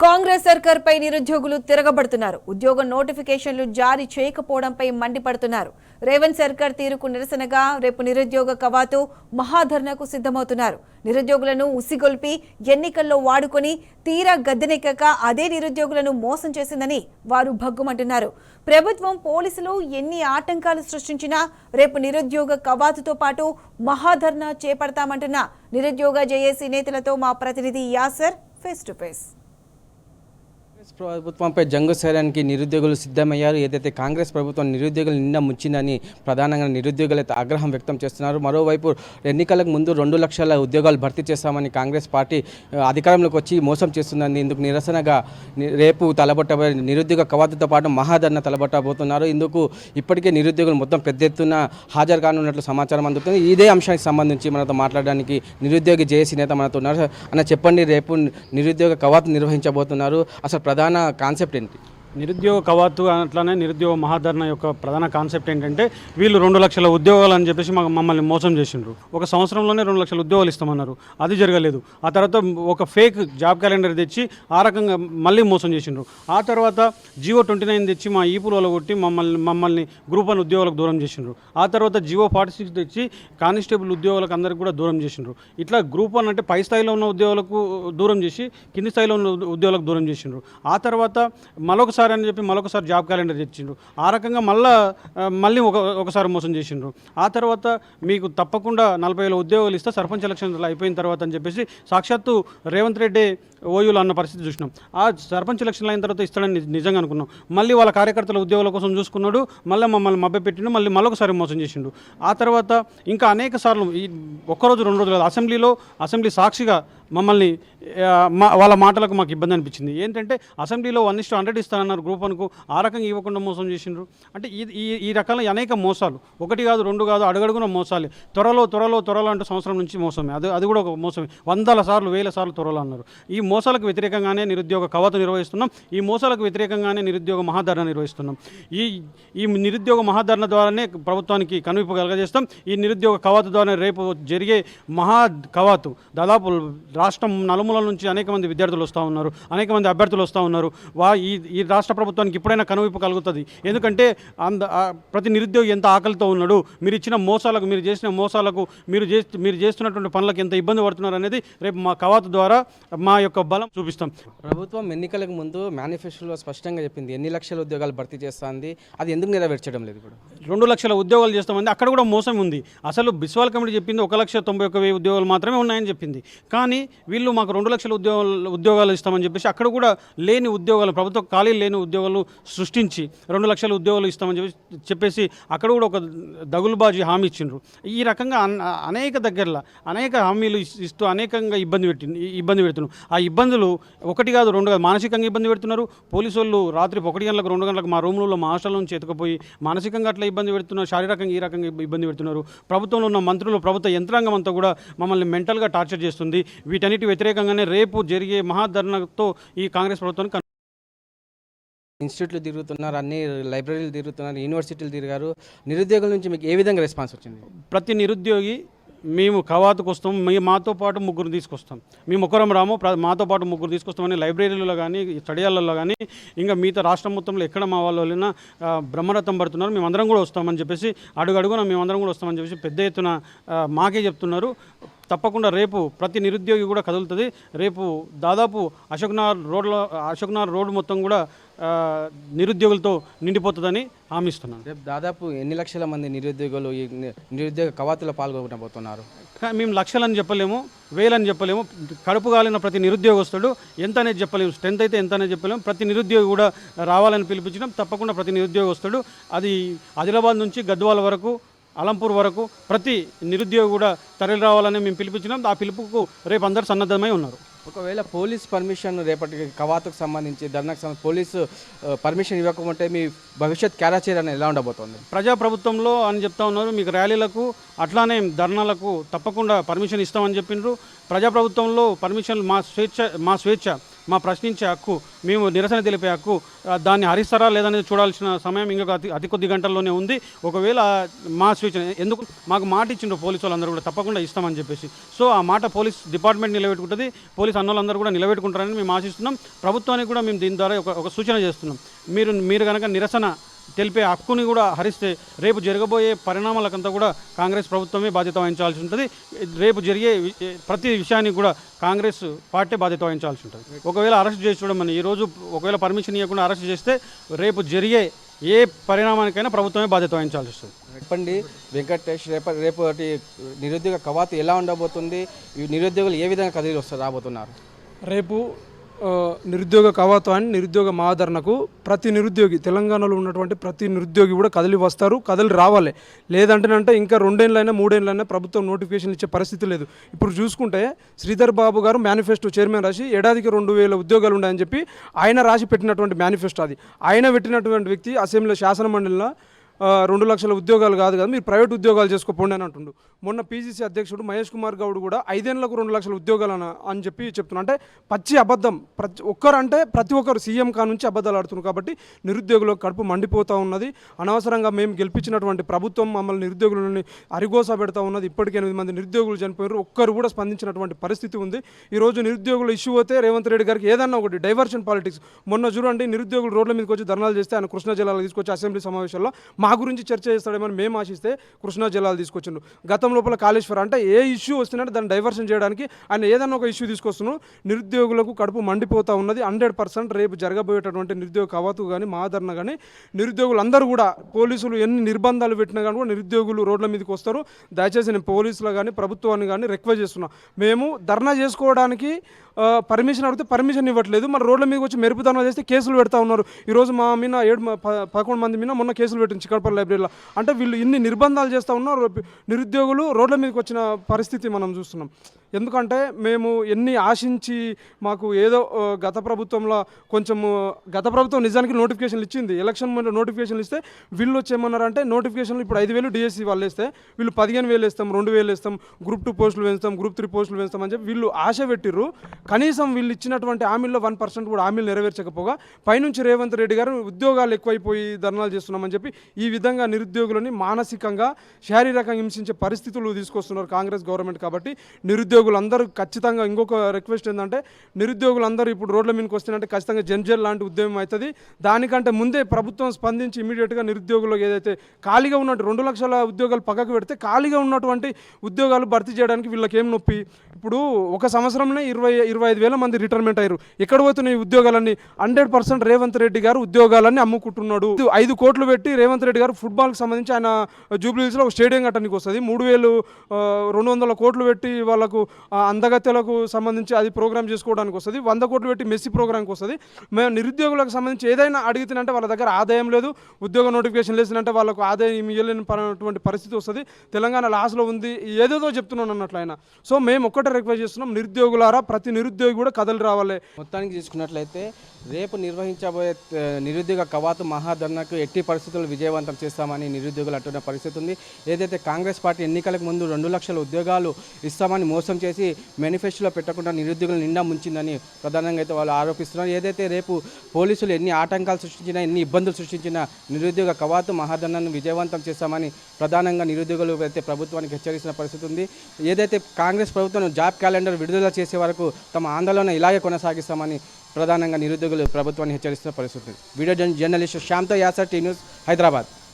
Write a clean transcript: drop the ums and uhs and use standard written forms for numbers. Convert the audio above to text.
కాంగ్రెస్ సర్కార్పై నిరుద్యోగులు తిరగబడుతున్నారు. ఉద్యోగ నోటిఫికేషన్లు జారీ చేయకపోవడంపై మండిపడుతున్నారు. రేవంత్ సర్కార్ తీరుకు నిరసనగా రేపు నిరుద్యోగ కవాతు మహాధర్నాకు సిద్ధమవుతున్నారు. నిరుద్యోగులను ఉసిగొల్పి ఎన్నికల్లో వాడుకొని తీరా గద్దెనెక్కక అదే నిరుద్యోగులను మోసం చేసిందని వారు భగ్గుమంటున్నారు. ప్రభుత్వం పోలీసులు ఎన్ని ఆటంకాలు సృష్టించినా రేపు నిరుద్యోగ కవాతుతో పాటు మహాధర్నా చేపడతామంటున్న నిరుద్యోగ జేఏసీ నేతలతో మా ప్రతినిధి యాసర్ ఫేస్ టు ఫేస్. ప్రభుత్వంపై జంగు చేయడానికి నిరుద్యోగులు సిద్ధమయ్యారు. ఏదైతే కాంగ్రెస్ ప్రభుత్వం నిరుద్యోగులు నిండా ముంచిందని ప్రధానంగా నిరుద్యోగులు అయితే ఆగ్రహం వ్యక్తం చేస్తున్నారు. మరోవైపు ఎన్నికలకు ముందు 2 లక్షల ఉద్యోగాలు భర్తీ చేస్తామని కాంగ్రెస్ పార్టీ అధికారంలోకి వచ్చి మోసం చేస్తుందని ఇందుకు నిరసనగా రేపు తలబొట్టబోయే నిరుద్యోగ కవాతుతో పాటు మహాధర్నా తలబొట్టబోతున్నారు. ఇందుకు ఇప్పటికే నిరుద్యోగులు మొత్తం పెద్ద ఎత్తున హాజరు కానున్నట్లు సమాచారం అందుతుంది. ఇదే అంశానికి సంబంధించి మనతో మాట్లాడడానికి నిరుద్యోగి జేఏసీ నేత మనతో ఉన్నారు. అన్న చెప్పండి, రేపు నిరుద్యోగ కవాతు నిర్వహించబోతున్నారు, అసలు ప్రధాన కాన్సెప్ట్ ఏంటి? నిరుద్యోగ కవాతు అట్లానే నిరుద్యోగ మహాధరణ యొక్క ప్రధాన కాన్సెప్ట్ ఏంటంటే వీళ్ళు 2 లక్షల ఉద్యోగాలు అని చెప్పేసి మమ్మల్ని మోసం చేసిండ్రు. ఒక సంవత్సరంలోనే 2 లక్షల ఉద్యోగాలు ఇస్తామన్నారు, అది జరగలేదు. ఆ తర్వాత ఒక ఫేక్ జాబ్ క్యాలెండర్ తెచ్చి ఆ రకంగా మళ్ళీ మోసం చేసిండ్రు. ఆ తర్వాత జియో 29 తెచ్చి మా ఈపులలో కొట్టి మమ్మల్ని గ్రూప్ 1 ఉద్యోగాలకు దూరం చేసిండ్రు. ఆ తర్వాత జియో 46 తెచ్చి కానిస్టేబుల్ ఉద్యోగాలకు అందరికి కూడా దూరం చేసిండ్రు. ఇట్లా గ్రూప్ 1 అంటే పై స్థాయిలో ఉన్న ఉద్యోగాలకు దూరం చేసి కింది స్థాయిలో ఉన్న ఉద్యోగాలకు దూరం చేసిండ్రు. ఆ తర్వాత అని చెప్పి మరొకసారి జాబ్ క్యాలెండర్ తెచ్చిండ్రు. ఆ రకంగా మళ్ళీ ఒకసారి మోసం చేసిండ్రు. ఆ తర్వాత మీకు తప్పకుండా 40,000 ఉద్యోగాలు ఇస్తే సర్పంచ్ ఎలక్షన్లు అయిపోయిన తర్వాత అని చెప్పేసి సాక్షాత్తు రేవంత్ రెడ్డి ఓయూలు అన్న పరిస్థితి చూసినాం. ఆ సర్పంచ్ ఎలక్షన్లు అయిన తర్వాత ఇస్తాడని నిజంగా అనుకున్నాం. మళ్ళీ వాళ్ళ కార్యకర్తల ఉద్యోగాల కోసం చూసుకున్నాడు, మళ్ళీ మమ్మల్ని మభ్యపెట్టిండు, మళ్ళొకసారి మోసం చేసిండు. ఆ తర్వాత ఇంకా అనేక సార్లు ఈ ఒక్కరోజు 2 రోజులు అసెంబ్లీ సాక్షిగా మమ్మల్ని వాళ్ళ మాటలకు మాకు ఇబ్బంది అనిపించింది. ఏంటంటే అసెంబ్లీలో 1:100 ఇస్తానన్నారు గ్రూప్ 1కు, ఆ రకంగా ఇవ్వకుండా మోసం చేసిండ్రు. అంటే ఈ రకాల అనేక మోసాలు, 1 కాదు 2 కాదు, అడుగడుగున మోసాలే. త్వరలో అంటూ సంవత్సరం నుంచి మోసమే, అది కూడా ఒక మోసమే. 100 సార్లు 1000 సార్లు త్వరలో అన్నారు. ఈ మోసాలకు వ్యతిరేకంగానే నిరుద్యోగ కవాతు నిర్వహిస్తున్నాం. ఈ మోసాలకు వ్యతిరేకంగానే నిరుద్యోగ మహాధరణ నిర్వహిస్తున్నాం. ఈ నిరుద్యోగ మహాధరణ ద్వారానే ప్రభుత్వానికి కనువిప్పు కలగజేస్తాం. ఈ నిరుద్యోగ కవాతు ద్వారా రేపు జరిగే మహా కవాతు దాదాపు రాష్ట్రం నలుమూలల నుంచి అనేక మంది విద్యార్థులు వస్తూ ఉన్నారు, అనేక మంది అభ్యర్థులు వస్తూ ఉన్నారు. ఈ రాష్ట్ర ప్రభుత్వానికి ఇప్పుడైనా కనువిప్పు కలుగుతుంది. ఎందుకంటే ప్రతి నిరుద్యోగి ఎంత ఆకలితో ఉన్నాడు, మీరు ఇచ్చిన మోసాలకు, మీరు చేసిన మోసాలకు, మీరు చేస్తున్నటువంటి పనులకు ఎంత ఇబ్బంది పడుతున్నారు అనేది రేపు మా కవాతు ద్వారా మా యొక్క బలం చూపిస్తాం. ప్రభుత్వం ఎన్నికలకు ముందు మేనిఫెస్టోలో స్పష్టంగా చెప్పింది ఎన్ని లక్షల ఉద్యోగాలు భర్తీ చేస్తుంది, అది ఎందుకు నెరవేర్చడం లేదు? ఇప్పుడు 2 లక్షల ఉద్యోగాలు చేస్తామంది, అక్కడ కూడా మోసం ఉంది. అసలు బిస్వాల్ కమిటీ చెప్పింది 1,91,000 ఉద్యోగాలు మాత్రమే ఉన్నాయని చెప్పింది. కానీ వీళ్ళు మాకు 2 లక్షల ఉద్యోగాలు ఇస్తామని చెప్పేసి అక్కడ కూడా లేని ఉద్యోగాలు, ప్రభుత్వ ఖాళీలు లేని ఉద్యోగాలు సృష్టించి 2 లక్షల ఉద్యోగాలు ఇస్తామని చెప్పేసి అక్కడ కూడా ఒక దగులుబాజీ హామీ ఇచ్చిండ్రు. ఈ రకంగా అనేక దగ్గరలో అనేక హామీలు ఇస్తూ అనేకంగా ఇబ్బంది పెడుతున్నారు. ఆ ఇబ్బందులు 1 కాదు 2 కాదు, మానసికంగా ఇబ్బంది పెడుతున్నారు. పోలీసు వాళ్ళు రాత్రి 1 గంటలకు 2 గంటలకు మా రూమ్లలో మా హాస్టల్ నుంచి ఎత్తుకుపోయి మానసికంగా అట్లా ఇబ్బంది పెడుతున్నారు, శారీరకంగా ఈ రకంగా ఇబ్బంది పెడుతున్నారు. ప్రభుత్వంలో ఉన్న మంత్రులు, ప్రభుత్వ యంత్రాంగం అంతా కూడా మమ్మల్ని మెంటల్గా టార్చర్ చేస్తుంది. వీటన్నిటి వ్యతిరేకంగానే రేపు జరిగే మహాధరణతో ఈ కాంగ్రెస్ ప్రభుత్వానికి ఇన్స్టిట్యూట్లు తిరుగుతున్నారు, అన్ని లైబ్రరీలు తిరుగుతున్నారు, యూనివర్సిటీలు తిరిగారు. నిరుద్యోగుల నుంచి మీకు ఏ విధంగా రెస్పాన్స్ వచ్చింది? ప్రతి నిరుద్యోగి మేము కవాతుకు వస్తాం, మాతో పాటు 3 తీసుకొస్తాం, మేము ఒకరం రాము, మాతో పాటు 3 తీసుకొస్తామని లైబ్రరీలలో కానీ స్టడీలలో కానీ ఇంకా మిగతా రాష్ట్రం మొత్తంలో ఎక్కడ మా వాళ్ళు వెళ్ళినా బ్రహ్మరథం పడుతున్నారు. మేమందరం కూడా వస్తామని చెప్పేసి అడుగడుగున మేమందరం కూడా వస్తామని చెప్పేసి పెద్ద ఎత్తున మాకే చెప్తున్నారు. తప్పకుండా రేపు ప్రతి నిరుద్యోగి కూడా కదులుతుంది. రేపు దాదాపు అశోక్నగర్ రోడ్ మొత్తం కూడా నిరుద్యోగులతో నిండిపోతుందని హామీ ఇస్తున్నాను. రేపు దాదాపు ఎన్ని లక్షల మంది నిరుద్యోగులు ఈ నిరుద్యోగ కవాతులో పాల్గొనబోతున్నారు? మేము లక్షలని చెప్పలేము, వేలని చెప్పలేము. కడుపు కాలిన ప్రతి నిరుద్యోగస్తుడు ఎంత అనేది చెప్పలేము, స్ట్రెంత్ అయితే ఎంత అనేది చెప్పలేము. ప్రతి నిరుద్యోగి కూడా రావాలని పిలిపించడం. తప్పకుండా ప్రతి నిరుద్యోగస్తుడు, అది ఆదిలాబాద్ నుంచి గద్వాల వరకు, అలంపూర్ వరకు ప్రతి నిరుద్యోగి కూడా తరలి రావాలని మేము పిలిపించినాం. ఆ పిలుపుకు రేపు అందరూ సన్నద్ధమై ఉన్నారు. ఒకవేళ పోలీస్ పర్మిషన్ రేపటి కవాతుకు సంబంధించి ధర్నాకు సంబంధించి పోలీసు పర్మిషన్ ఇవ్వకపోతే మీ భవిష్యత్ కార్యాచరణ ఎలా ఉండబోతోంది? ప్రజాప్రభుత్వంలో అని చెప్తా ఉన్నారు, మీకు ర్యాలీలకు అట్లానే ధర్నాలకు తప్పకుండా పర్మిషన్ ఇస్తామని చెప్పిండ్రు. ప్రజాప్రభుత్వంలో పర్మిషన్ మా స్వేచ్ఛ మా ప్రశ్నించే హక్కు, మేము నిరసన తెలిపే హక్కు, దాన్ని హరిస్తారా లేదనేది చూడాల్సిన సమయం ఇంకొక అతి కొద్ది గంటల్లోనే ఉంది. ఒకవేళ మా సూచన ఎందుకు మాకు మాట ఇచ్చిండ్రు పోలీసు వాళ్ళందరూ కూడా తప్పకుండా ఇస్తామని చెప్పేసి. సో ఆ మాట పోలీస్ డిపార్ట్మెంట్ నిలబెట్టుకుంటుంది, పోలీస్ అన్నోళ్ళందరూ కూడా నిలబెట్టుకుంటారని మేము ఆశిస్తున్నాం. ప్రభుత్వానికి కూడా మేము దీని ద్వారా ఒక సూచన చేస్తున్నాం. మీరు కనుక నిరసన తెలిపే హక్కుని కూడా హరిస్తే రేపు జరగబోయే పరిణామాలకంతా కూడా కాంగ్రెస్ ప్రభుత్వమే బాధ్యత వహించాల్సి ఉంటుంది. రేపు జరిగే ప్రతి విషయానికి కూడా కాంగ్రెస్ పార్టీ బాధ్యత వహించాల్సి ఉంటుంది. ఒకవేళ అరెస్ట్ చేసి చూడమని ఈరోజు ఒకవేళ పర్మిషన్ ఇవ్వకుండా అరెస్ట్ చేస్తే రేపు జరిగే ఏ పరిణామానికైనా ప్రభుత్వమే బాధ్యత వహించాల్సి వస్తుంది. చెప్పండి వెంకటేష్, రేపటి నిరుద్యోగ కవాతు ఎలా ఉండబోతుంది? ఈ నిరుద్యోగులు ఏ విధంగా కదిలి రాబోతున్నారు? రేపు నిరుద్యోగ కవాతు అని నిరుద్యోగ మహాధరణకు ప్రతి నిరుద్యోగి, తెలంగాణలో ఉన్నటువంటి ప్రతి నిరుద్యోగి కూడా కదిలి వస్తారు, కదిలి రావాలి. లేదంటేనంటే ఇంకా 2 ఏళ్ళైనా 3 ఏళ్ళైనా ప్రభుత్వం నోటిఫికేషన్ ఇచ్చే పరిస్థితి లేదు. ఇప్పుడు చూసుకుంటే శ్రీధర్ బాబు గారు మేనిఫెస్టో చైర్మన్ రాసి ఏడాదికి 2000 ఉద్యోగాలు ఉన్నాయని చెప్పి ఆయన రాసి పెట్టినటువంటి మేనిఫెస్టో అది. ఆయన పెట్టినటువంటి వ్యక్తి అసెంబ్లీ శాసన మండలిలో 2 లక్షల ఉద్యోగాలు కాదు కదా, మీరు ప్రైవేట్ ఉద్యోగాలు చేసుకోపోండి అని అంటుండు. మొన్న పీసీసీ అధ్యక్షుడు మహేష్ కుమార్ గౌడ్ కూడా 5 ఏళ్లకు 2 లక్షల ఉద్యోగాలు అని చెప్పి చెప్తున్నా. అంటే పచ్చి అబద్ధం. ప్రతి ఒక్కరు సీఎం కా నుంచి అబద్ధాలు ఆడుతున్నారు. కాబట్టి నిరుద్యోగులకు కడుపు మండిపోతూ ఉన్నది. అనవసరంగా మేము గెలిపించినటువంటి ప్రభుత్వం మమ్మల్ని నిరుద్యోగులని అరిగోస పెడతా ఉన్నది. ఇప్పటికే 8 మంది నిరుద్యోగులు చనిపోయారు, ఒక్కరు కూడా స్పందించినటువంటి పరిస్థితి ఉంది. ఈరోజు నిరుద్యోగులు ఇష్యూ అయితే రేవంత్ రెడ్డి గారికి ఏదన్నా ఒకటి డైవర్షన్ పాలిటిక్స్. మొన్న చూడండి, నిరుద్యోగులు రోడ్ల మీదకి వచ్చి ధర్నాలు చేస్తే ఆయన కృష్ణా జిల్లాలో తీసుకొచ్చి అసెంబ్లీ సమావేశాల్లో మా గురించి చర్చ చేస్తాడేమని మేము ఆశిస్తే కృష్ణా జిల్లాలు తీసుకొచ్చిండు. గతం లోపల కాళేశ్వరం అంటే ఏ ఇష్యూ వస్తున్నట్టు దాన్ని డైవర్షన్ చేయడానికి ఆయన ఏదన్నా ఒక ఇష్యూ తీసుకొస్తున్నాడు. నిరుద్యోగులకు కడుపు మండిపోతూ ఉన్నది. 100% రేపు జరగబోయేటటువంటి నిరుద్యోగ కవాతు కానీ మహాధరణ కానీ నిరుద్యోగులందరూ కూడా, పోలీసులు ఎన్ని నిర్బంధాలు పెట్టినా కానీ కూడా నిరుద్యోగులు రోడ్ల మీదకి వస్తారు. దయచేసి నేను పోలీసులు కానీ ప్రభుత్వాన్ని కానీ రిక్వెస్ట్ చేస్తున్నా. మేము ధర్నా చేసుకోవడానికి పర్మిషన్ అడిగితే పర్మిషన్ ఇవ్వట్లేదు. మన రోడ్ల మీదకి వచ్చి మెరుపు ధర్నా చేస్తే కేసులు పెడతా ఉన్నారు. ఈరోజు మా మీద 11 మంది మీద మొన్న కేసులు పెట్టింది చిక్కడపల్లి లైబ్రరీలో. అంటే వీళ్ళు ఇన్ని నిర్బంధాలు చేస్తూ ఉన్నారు. నిరుద్యోగులు రోడ్ల మీదకి వచ్చిన పరిస్థితి మనం చూస్తున్నాం. ఎందుకంటే మేము ఎన్ని ఆశించి మాకు ఏదో గత ప్రభుత్వంలో గత ప్రభుత్వం నిజానికి నోటిఫికేషన్లు ఇచ్చింది. ఎలక్షన్ ముందు నోటిఫికేషన్లు ఇస్తే వీళ్ళు వచ్చి ఏమన్నారంటే నోటిఫికేషన్లు ఇప్పుడు 5,000 డిఎస్సి వాళ్ళు వేస్తే వీళ్ళు 15,000 వేస్తాం, 2,000 వేస్తాం, గ్రూప్ 2 పోస్టులు వేస్తాం, గ్రూప్ 3 పోస్టులు వేస్తాం అని చెప్పి వీళ్ళు ఆశ పెట్టిర్రు. కనీసం వీళ్ళు ఇచ్చినటువంటి హామీల్లో 1% కూడా హామీలు నెరవేర్చకపోగా పైనుంచి రేవంత్ రెడ్డి గారు ఉద్యోగాలు ఎక్కువైపోయి ధర్నాలు చేస్తున్నామని చెప్పి ఈ విధంగా నిరుద్యోగులని మానసికంగా శారీరకంగా హింసించే పరిస్థితులు తీసుకొస్తున్నారు కాంగ్రెస్ గవర్నమెంట్. కాబట్టి నిరుద్యోగులందరూ ఖచ్చితంగా ఇంకొక రిక్వెస్ట్ ఏంటంటే, నిరుద్యోగులందరూ ఇప్పుడు రోడ్ల మీదకి వస్తున్నారంటే ఖచ్చితంగా జన్జల్ లాంటి ఉద్యమం అవుతుంది. దానికంటే ముందే ప్రభుత్వం స్పందించి ఇమీడియట్గా నిరుద్యోగులకు ఏదైతే ఖాళీగా ఉన్నట్టు 2 లక్షల ఉద్యోగాలు పక్కకు పెడితే ఖాళీగా ఉన్నటువంటి ఉద్యోగాలు భర్తీ చేయడానికి వీళ్ళకి ఏం నొప్పి. ఇప్పుడు ఒక సంవత్సరంలో 25,000 మంది రిటైర్మెంట్ అయ్యారు. ఎక్కడ పోతున్నాయి ఉద్యోగాలన్నీ? 100% రేవంత్ రెడ్డి గారు ఉద్యోగాలన్నీ అమ్ముకుంటున్నాడు. 5 కోట్లు పెట్టి రేవంత్ రెడ్డి గారు ఫుట్బాల్కి సంబంధించి ఆయన జూబ్లీహిల్స్లో ఒక స్టేడియం కట్టడానికి వస్తుంది. 3,200 కోట్లు పెట్టి వాళ్ళకు అందగత్తెలకు సంబంధించి అది ప్రోగ్రామ్ చేసుకోవడానికి వస్తుంది. 100 కోట్లు పెట్టి మెస్సీ ప్రోగ్రామ్కి వస్తుంది. మేము నిరుద్యోగులకు సంబంధించి ఏదైనా అడిగితేనంటే వాళ్ళ దగ్గర ఆదాయం లేదు, ఉద్యోగ నోటిఫికేషన్ లేసినంటే వాళ్ళకు ఆదాయం ఇవ్వలేని పరిస్థితి వస్తుంది. తెలంగాణ లాస్లో ఉంది, ఏదేదో చెప్తున్నాను అన్నట్లు ఆయన. సో మేము ఒక్కటే రిక్వెస్ట్ చేస్తున్నాం, నిరుద్యోగులారా ప్రతి నిరుద్యోగి కూడా కదలి రావాలి. మొత్తానికి తీసుకున్నట్లయితే రేపు నిర్వహించబోయే నిరుద్యోగ కవాతు మహాధరణకు ఎట్టి పరిస్థితుల్లో విజయవంతం చేస్తామని నిరుద్యోగులు అంటున్న పరిస్థితి ఉంది. ఏదైతే కాంగ్రెస్ పార్టీ ఎన్నికలకు ముందు 2 లక్షల ఉద్యోగాలు ఇస్తామని మోసం చేసి మేనిఫెస్టోలో పెట్టకుండా నిరుద్యోగులు నిండా ముంచిందని ప్రధానంగా అయితే వాళ్ళు ఆరోపిస్తున్నారు. ఏదైతే రేపు పోలీసులు ఎన్ని ఆటంకాలు సృష్టించినా, ఎన్ని ఇబ్బందులు సృష్టించినా నిరుద్యోగ కవాతు మహాధరణను విజయవంతం చేస్తామని ప్రధానంగా నిరుద్యోగులు అయితే ప్రభుత్వానికి హెచ్చరిస్తున్న పరిస్థితి ఉంది. ఏదైతే కాంగ్రెస్ ప్రభుత్వం జాబ్ క్యాలెండర్ విడుదల చేసే వరకు తమ ఆందోళన ఇలాగే కొనసాగిస్తామని ప్రధానంగా నిరుద్యోగులు ప్రభుత్వాన్ని హెచ్చరిస్తున్న పరిస్థితి. వీడియో జర్నలిస్ట్ శ్యామ్తో యాసర్, టీ న్యూస్, హైదరాబాద్.